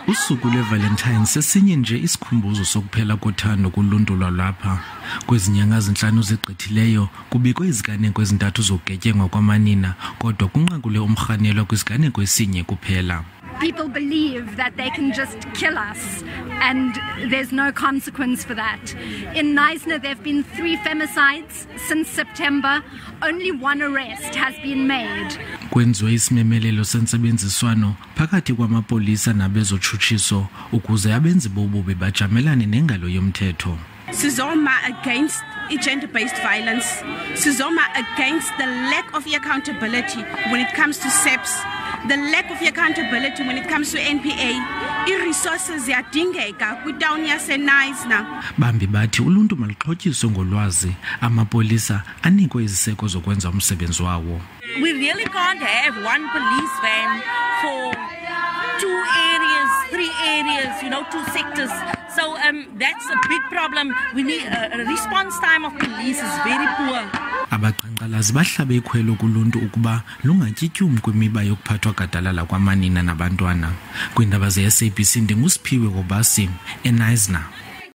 Usuku lweValentine sesinye nje isikhumbuzo sokuphela kothando kuluntu lwalapha. Kwezinyanga ezinhlanu ezigqithileyo kubikwe iziganeko ezintathu zokugetyengwa kwamanina, kodwa kunqakule umrhanelwa kwiziganeko esinye kuphela. People believe that they can just kill us and there's no consequence for that. In Knysna there have been 3 femicides since September. Only 1 arrest has been made. Kwenziwe isimemelelo sentsebenziswano phakathi kwamapolisa nabezotshutshiso ukuze abenzi bobubi bajamelane nengalo yomthetho. Sizoma against gender-based violence. Sizoma against the lack of accountability when it comes to SABC, the lack of accountability when it comes to NPA. I-resources ziyadingeka kwitown yaseNysna. Bambi bathi uluntu maluxhotyiswe ngolwazi, amapolisa anikwe iziseko zokwenza umsebenzi wawo. We really can't have one police van for 2 areas, 3 areas, 2 sectors. So that's a big problem. We need a response time of police is very poor. Abaqhankqalazi bahlabe ikhwelo kuluntu ukuba lungatyityumi kwimiba yokuphathwa gadalala kwamanina nabantwana. Kwiindaba ze-SABC ndingusiphiwe Kobasi, eNysna.